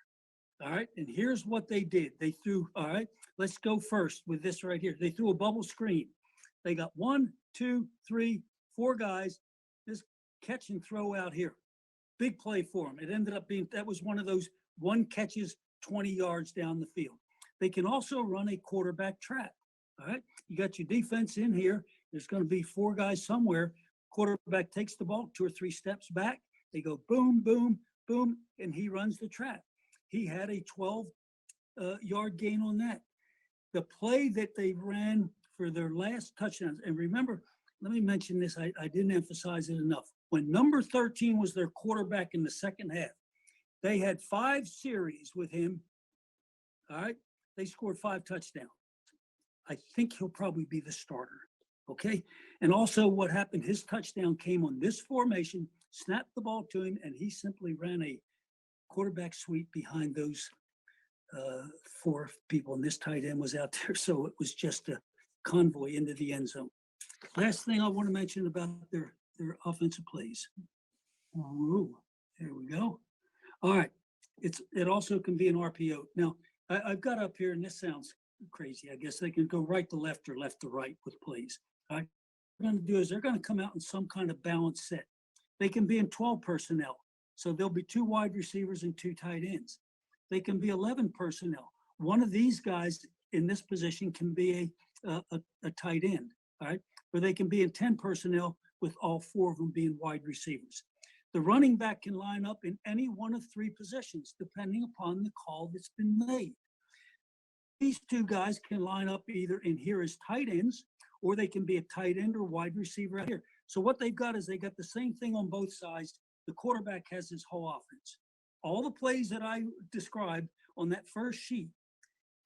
All right. And here's what they did. They threw, all right, let's go first with this right here. They threw a bubble screen. They got 1, 2, 3, 4 guys. This catch and throw out here. Big play for them. It ended up being, that was one of those 1 catches, 20 yards down the field. They can also run a quarterback trap. All right. You got your defense in here. There's going to be 4 guys somewhere. Quarterback takes the ball 2 or 3 steps back. They go boom, boom, boom, and he runs the trap. He had a 12-yard gain on that. The play that they ran for their last touchdowns, and remember, let me mention this, I didn't emphasize it enough. When number 13 was their quarterback in the second half, they had 5 series with him. All right, they scored 5 touchdowns. I think he'll probably be the starter, okay? And also what happened, his touchdown came on this formation, snapped the ball to him, and he simply ran a quarterback sweep behind those 4 people, and this tight end was out there, so it was just a convoy into the end zone. Last thing I want to mention about their offensive plays. Ooh, there we go. All right, it also can be an RPO. Now, I've got up here, and this sounds crazy. I guess they can go right to left or left to right with plays. All right, what they're going to do is they're going to come out in some kind of balanced set. They can be in 12 personnel. So there'll be 2 wide receivers and 2 tight ends. They can be 11 personnel. One of these guys in this position can be a tight end, all right? Or they can be in 10 personnel with all 4 of them being wide receivers. The running back can line up in any one of 3 positions, depending upon the call that's been made. These 2 guys can line up either in here as tight ends, or they can be a tight end or wide receiver out here. So what they've got is they got the same thing on both sides. The quarterback has his whole offense. All the plays that I described on that first sheet,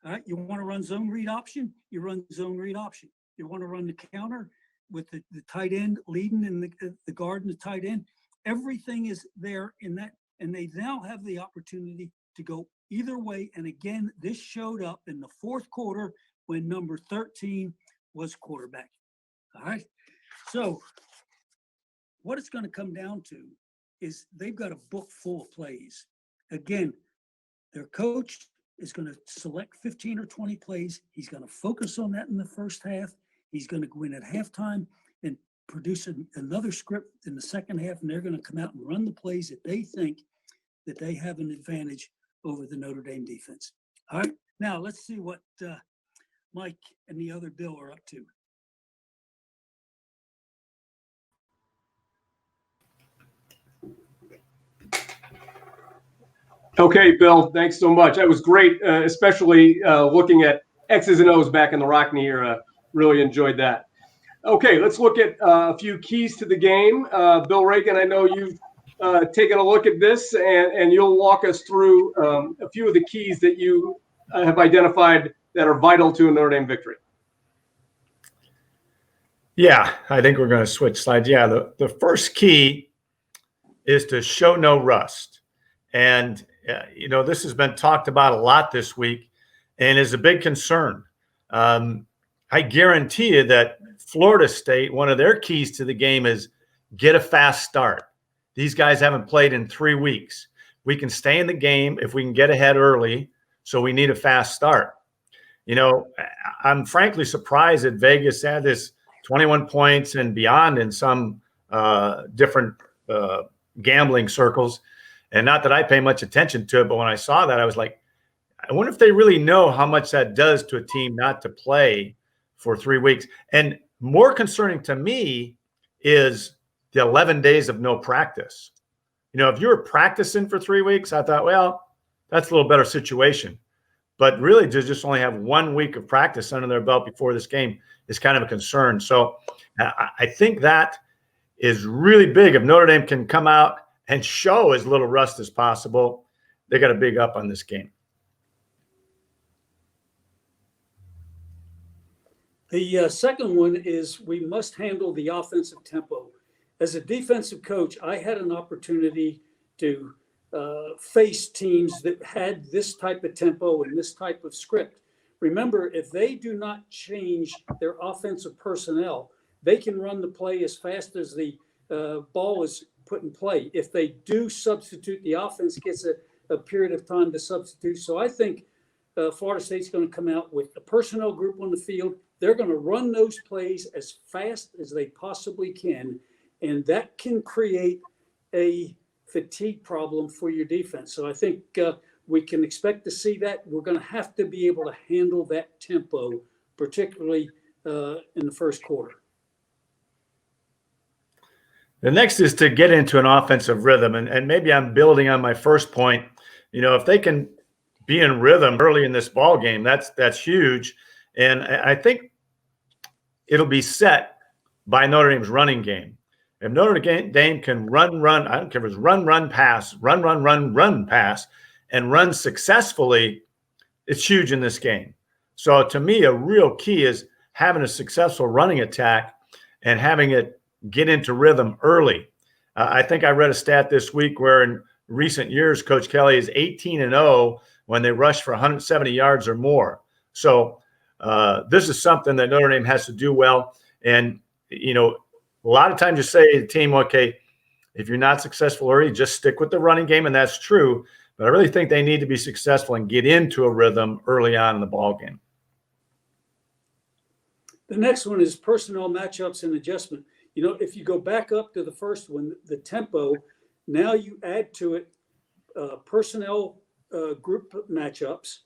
all right, you want to run zone read option, you run zone read option. You want to run the counter with the tight end leading and the guard and the tight end. everything is there in that, and they now have the opportunity to go either way. And again, this showed up in the fourth quarter when number 13 was quarterback. All right. So what it's going to come down to is they've got a book full of plays. Again, their coach is going to select 15 or 20 plays. He's going to focus on that in the first half. He's going to go in at halftime and produce another script in the second half, and they're going to come out and run the plays that they think that they have an advantage over the Notre Dame defense. All right, now let's see what Mike and the other Bill are up to. Okay, Bill, thanks so much. That was great, especially looking at X's and O's back in the Rockney era. Really enjoyed that. Okay, let's look at a few keys to the game. Bill Reagan, I know you've taken a look at this, and you'll walk us through a few of the keys that you have identified that are vital to a Notre Dame victory. Yeah, I think we're going to switch slides. Yeah, the first key is to show no rust. And, this has been talked about a lot this week and is a big concern. I guarantee you that Florida State, one of their keys to the game is get a fast start. These guys haven't played in 3 weeks. We can stay in the game if we can get ahead early, so we need a fast start. I'm frankly surprised that Vegas had this 21 points and beyond in some different gambling circles. And not that I pay much attention to it, but when I saw that, I was like, I wonder if they really know how much that does to a team not to play for 3 weeks. And more concerning to me is the 11 days of no practice. If you were practicing for 3 weeks, I thought, well, that's a little better situation. But really to just only have 1 week of practice under their belt before this game is kind of a concern. So I think that is really big. If Notre Dame can come out and show as little rust as possible, they got a big up on this game. The second one is we must handle the offensive tempo. As a defensive coach, I had an opportunity to face teams that had this type of tempo and this type of script. Remember, if they do not change their offensive personnel, they can run the play as fast as the ball is put in play. If they do substitute, the offense gets a period of time to substitute. So I think Florida State's going to come out with a personnel group on the field. They're going to run those plays as fast as they possibly can, and that can create a fatigue problem for your defense. So I think we can expect to see that. We're going to have to be able to handle that tempo, particularly in the first quarter. The next is to get into an offensive rhythm. And maybe I'm building on my first point. If they can be in rhythm early in this ball game, that's huge. And I think it'll be set by Notre Dame's running game. If Notre Dame can run, I don't care if it's run, pass, run, pass, and run successfully, it's huge in this game. So to me, a real key is having a successful running attack and having it get into rhythm early. I think I read a stat this week where in recent years, Coach Kelly is 18-0 when they rush for 170 yards or more. So this is something that Notre Dame has to do well. And, a lot of times you say to the team, okay, if you're not successful early, just stick with the running game. And that's true. But I really think they need to be successful and get into a rhythm early on in the ball game. The next one is personnel matchups and adjustment. If you go back up to the first one, the tempo, now you add to it personnel group matchups.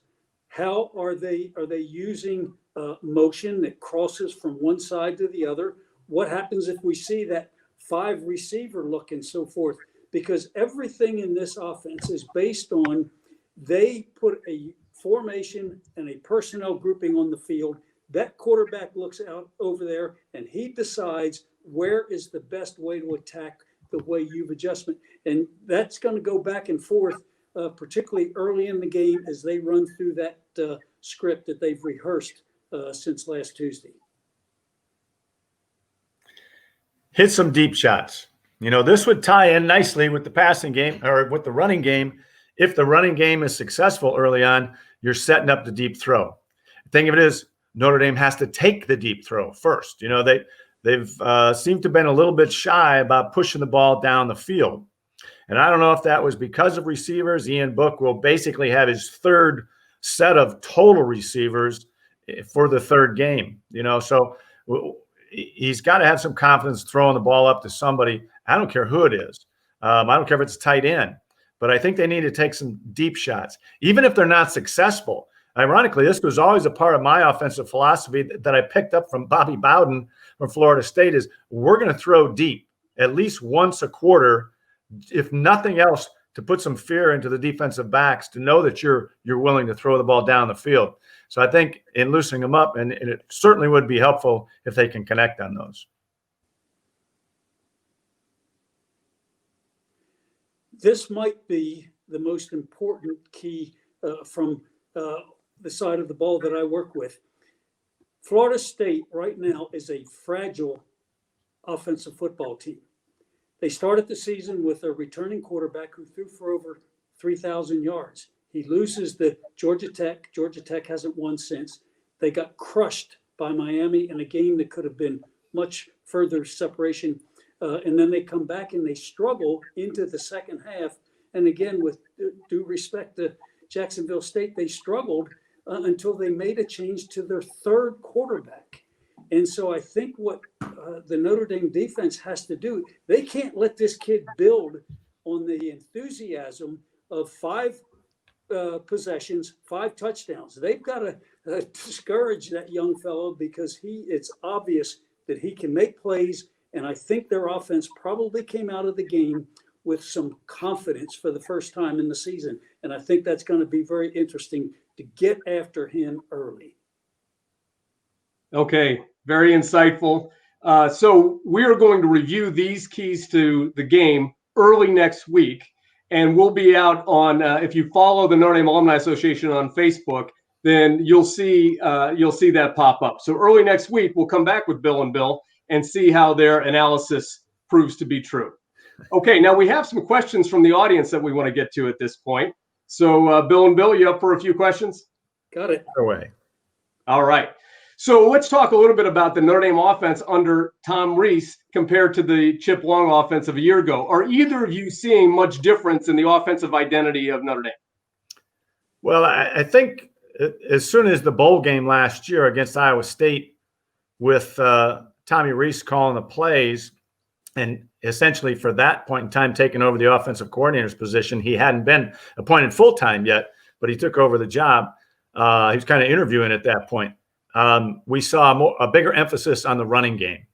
How are they using motion that crosses from one side to the other? What happens if we see that 5 receiver look and so forth? Because everything in this offense is based on they put a formation and a personnel grouping on the field. That quarterback looks out over there and he decides where is the best way to attack the way you've adjustment. And that's going to go back and forth, particularly early in the game as they run through that script that they've rehearsed since last Tuesday. Hit some deep shots. You know, this would tie in nicely with the passing game or with the running game. If the running game is successful early on, you're setting up the deep throw. The thing of it is, Notre Dame has to take the deep throw first. You know, they've seemed to have been a little bit shy about pushing the ball down the field. And I don't know if that was because of receivers. Ian Book will basically have his third set of total receivers for the third game, you know, so he's got to have some confidence throwing the ball up to somebody. I don't care who it is. I don't care if it's tight end, but I think they need to take some deep shots, even if they're not successful. Ironically, this was always a part of my offensive philosophy that I picked up from Bobby Bowden from Florida State is we're going to throw deep at least once a quarter, if nothing else, to put some fear into the defensive backs to know that you're willing to throw the ball down the field. So I think in loosening them up, and it certainly would be helpful if they can connect on those. This might be the most important key from the side of the ball that I work with. Florida State right now is a fragile offensive football team. They started the season with a returning quarterback who threw for over 3,000 yards. He loses to Georgia Tech. Georgia Tech hasn't won since. They got crushed by Miami in a game that could have been much further separation. And then they come back and they struggle into the second half. And again, with due respect to Jacksonville State, they struggled until they made a change to their third quarterback. And so I think what the Notre Dame defense has to do, they can't let this kid build on the enthusiasm of 5 possessions, 5 touchdowns. They've got to discourage that young fellow because it's obvious that he can make plays. And I think their offense probably came out of the game with some confidence for the first time in the season. And I think that's going to be very interesting to get after him early. Okay, very insightful. So we're going to review these keys to the game early next week, and we'll be out on, if you follow the Notre Dame Alumni Association on Facebook, then you'll see that pop up. So early next week, we'll come back with Bill and Bill and see how their analysis proves to be true. Okay, now we have some questions from the audience that we want to get to at this point. So Bill and Bill, you up for a few questions? Got it. Away. All right. So let's talk a little bit about the Notre Dame offense under Tom Rees compared to the Chip Long offense of a year ago. Are either of you seeing much difference in the offensive identity of Notre Dame? Well, I think as soon as the bowl game last year against Iowa State with Tommy Rees calling the plays, and essentially for that point in time taking over the offensive coordinator's position, he hadn't been appointed full-time yet, but he took over the job. He was kind of interviewing at that point. We saw a bigger emphasis on the running game.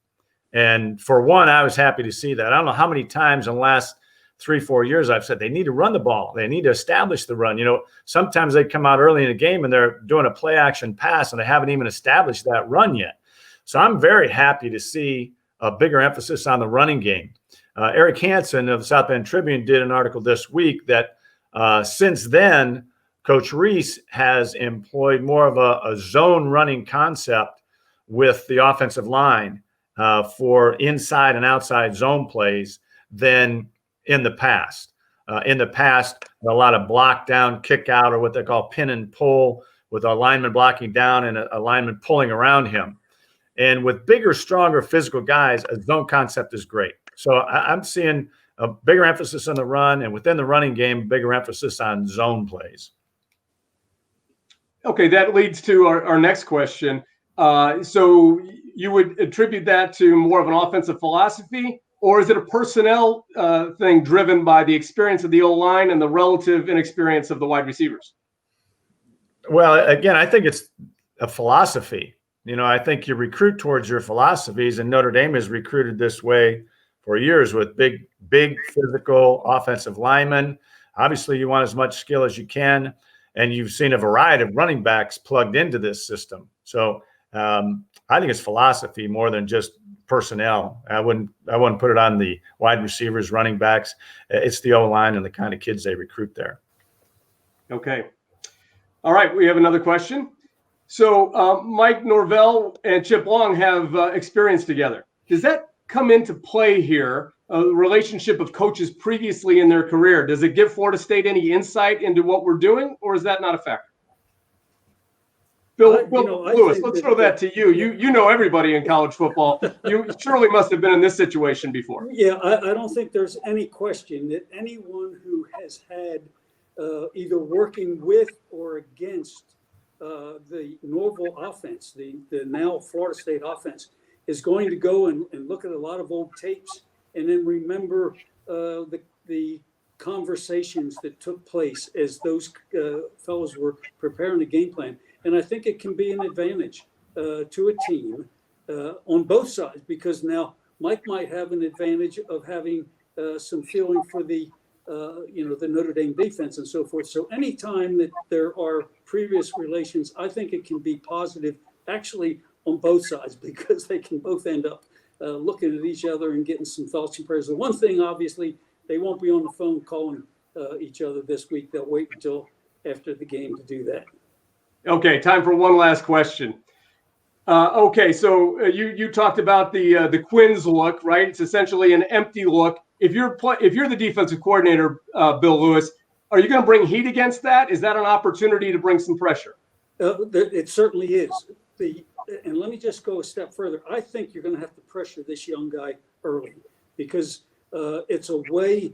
And for one, I was happy to see that. I don't know how many times in the last 3-4 years I've said they need to run the ball. They need to establish the run. You know, sometimes they come out early in the game and they're doing a play action pass and they haven't even established that run yet. So I'm very happy to see a bigger emphasis on the running game. Eric Hansen of the South Bend Tribune did an article this week that since then, Coach Rees has employed more of a zone running concept with the offensive line for inside and outside zone plays than in the past. In the past, a lot of block down, kick out, or what they call pin and pull, with a lineman blocking down and a lineman pulling around him. And with bigger, stronger physical guys, a zone concept is great. So I'm seeing a bigger emphasis on the run, and within the running game, bigger emphasis on zone plays. Okay, that leads to our next question. So you would attribute that to more of an offensive philosophy, or is it a personnel thing driven by the experience of the O-line and the relative inexperience of the wide receivers? Well, again, I think it's a philosophy. You know, I think you recruit towards your philosophies, and Notre Dame has recruited this way for years with big physical offensive linemen. Obviously, you want as much skill as you can, and you've seen a variety of running backs plugged into this system. So I think it's philosophy more than just personnel. I wouldn't put it on the wide receivers, running backs. It's the O-line and the kind of kids they recruit there. Okay. All right, we have another question. So Mike Norvell and Chip Long have experience together. Does that come into play here relationship of coaches previously in their career. Does it give Florida State any insight into what we're doing, or is that not a factor? Bill I Lewis, think let's that- throw that to you. You know everybody in college football. You surely must have been in this situation before. Yeah, I don't think there's any question that anyone who has had either working with or against the Norville offense, the now Florida State offense, is going to go and look at a lot of old tapes and then remember the conversations that took place as those fellows were preparing the game plan. And I think it can be an advantage to a team on both sides, because now Mike might have an advantage of having some feeling for the Notre Dame defense and so forth. So anytime that there are previous relations, I think it can be positive, actually, on both sides, because they can both end up looking at each other and getting some thoughts and prayers. The one thing, obviously, they won't be on the phone calling each other this week. They'll wait until after the game to do that. Okay, time for one last question. So you talked about the Quinn's look, right? It's essentially an empty look. If you're the defensive coordinator, Bill Lewis, are you going to bring heat against that? Is that an opportunity to bring some pressure? It certainly is. And let me just go a step further. I think you're going to have to pressure this young guy early, because it's a way,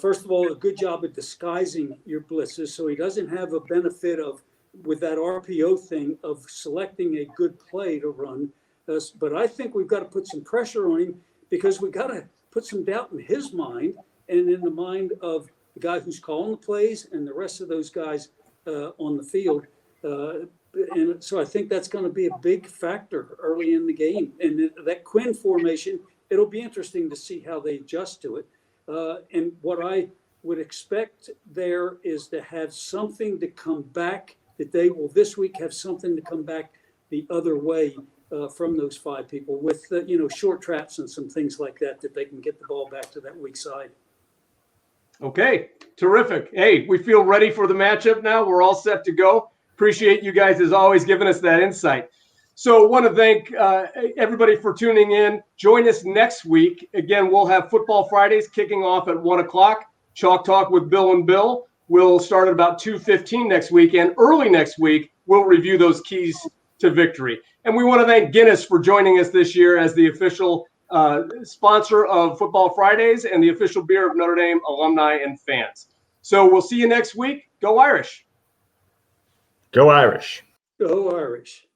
first of all, a good job at disguising your blitzes, so he doesn't have a benefit of, with that RPO thing, of selecting a good play to run. But I think we've got to put some pressure on him, because we've got to put some doubt in his mind and in the mind of the guy who's calling the plays and the rest of those guys on the field. And so I think that's going to be a big factor early in the game. And that Quinn formation, it'll be interesting to see how they adjust to it. And what I would expect there is to have something to come back, that they will this week have something to come back the other way from those five people with, short traps and some things like that they can get the ball back to that weak side. Okay, terrific. Hey, we feel ready for the matchup now. We're all set to go. Appreciate you guys, as always, giving us that insight. So want to thank everybody for tuning in. Join us next week. Again, we'll have Football Fridays kicking off at 1 o'clock. Chalk Talk with Bill and Bill will start at about 2:15 next week. And early next week, we'll review those keys to victory. And we want to thank Guinness for joining us this year as the official sponsor of Football Fridays and the official beer of Notre Dame alumni and fans. So we'll see you next week. Go Irish. Go Irish. Go Irish.